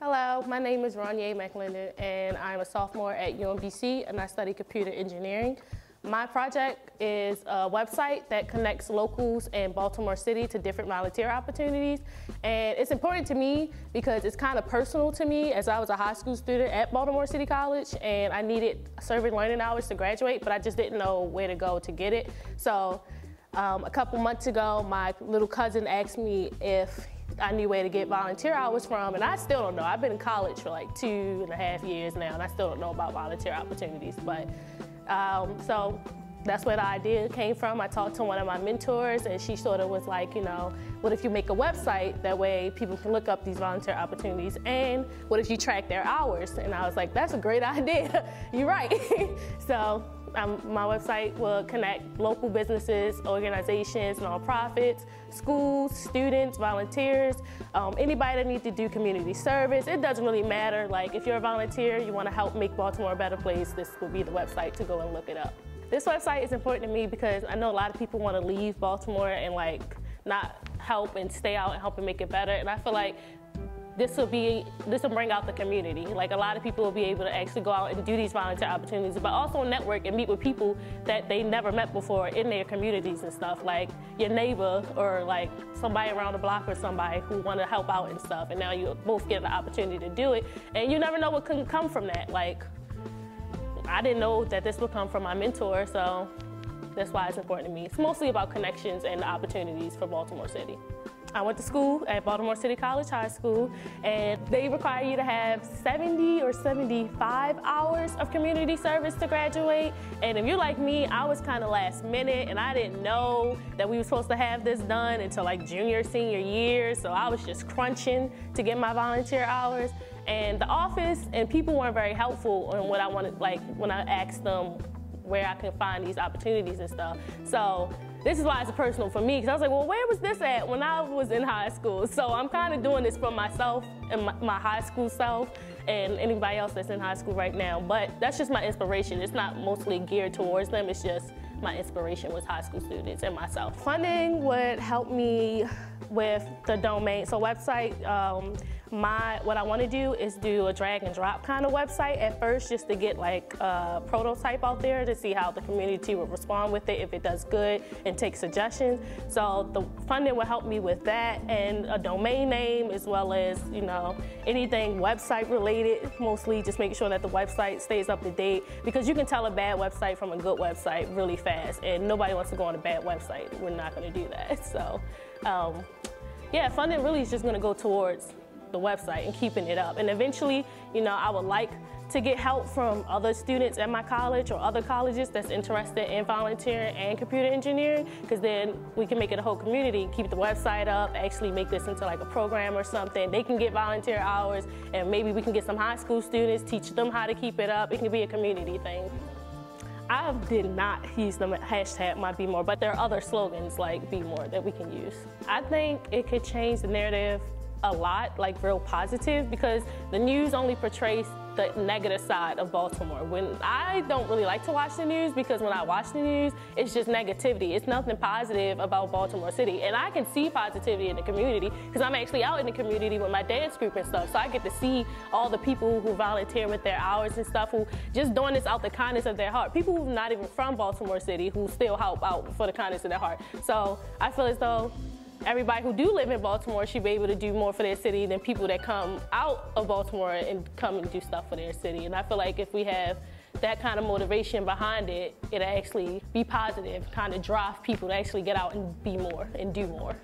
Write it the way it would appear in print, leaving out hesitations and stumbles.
Hello, my name is Ranye Mclendon and I'm a sophomore at UMBC and I study computer engineering. My project is a website that connects locals in Baltimore City to different volunteer opportunities. And it's important to me because it's kind of personal to me, as I was a high school student at Baltimore City College and I needed serving learning hours to graduate, but I just didn't know where to go to get it. So a couple months ago, my little cousin asked me if I knew where to get volunteer hours from, and I still don't know. I've been in college for like 2.5 years now, and I still don't know about volunteer opportunities. But so that's where the idea came from. I talked to one of my mentors, and she sort of was like, you know, what if you make a website? That way people can look up these volunteer opportunities, and what if you track their hours? And I was like, that's a great idea. You're right. So my website will connect local businesses, organizations, nonprofits, schools, students, volunteers, anybody that needs to do community service. It doesn't really matter. Like, if you're a volunteer, you want to help make Baltimore a better place, this would be the website to go and look it up. This website is important to me because I know a lot of people want to leave Baltimore and like not help and stay out and help and make it better. And I feel like this will bring out the community. Like, a lot of people will be able to actually go out and do these volunteer opportunities, but also network and meet with people that they never met before in their communities and stuff, like your neighbor or like somebody around the block or somebody who want to help out and stuff. And now you both get the opportunity to do it, and you never know what can come from that. Like, I didn't know that this would come from my mentor, so that's why it's important to me. It's mostly about connections and the opportunities for Baltimore City. I went to school at Baltimore City College High School, and they require you to have 70 or 75 hours of community service to graduate. And if you're like me, I was kind of last minute, and I didn't know that we were supposed to have this done until like junior, senior year. So I was just crunching to get my volunteer hours. And the office and people weren't very helpful in what I wanted, like when I asked them where I can find these opportunities and stuff. So this is why it's personal for me, because I was like, well, where was this at when I was in high school? So I'm kind of doing this for myself and my high school self and anybody else that's in high school right now. But that's just my inspiration. It's not mostly geared towards them. It's just my inspiration was high school students and myself. Funding would help me with the domain. So website, what I want to do is do a drag and drop kind of website at first, just to get like a prototype out there to see how the community will respond with it, if it does good, and take suggestions. So the funding will help me with that, and a domain name, as well as, you know, anything website related, mostly just making sure that the website stays up to date, because you can tell a bad website from a good website really fast, and nobody wants to go on a bad website. We're not going to do that. So yeah, funding really is just going to go towards the website and keeping it up. And eventually, you know, I would like to get help from other students at my college or other colleges that's interested in volunteering and computer engineering, because then we can make it a whole community, keep the website up, actually make this into like a program or something. They can get volunteer hours, and maybe we can get some high school students, teach them how to keep it up. It can be a community thing. I did not use the hashtag #BeMore, but there are other slogans like Be More that we can use. I think it could change the narrative a lot, like real positive, because the news only portrays the negative side of Baltimore. When I don't really like to watch the news, because when I watch the news, it's just negativity. It's nothing positive about Baltimore City. And I can see positivity in the community because I'm actually out in the community with my dance group and stuff. So I get to see all the people who volunteer with their hours and stuff, who just doing this out the kindness of their heart. People who's not even from Baltimore City who still help out for the kindness of their heart. So I feel as though everybody who do live in Baltimore should be able to do more for their city than people that come out of Baltimore and come and do stuff for their city. And I feel like if we have that kind of motivation behind it, it'll actually be positive, kind of drive people to actually get out and be more and do more.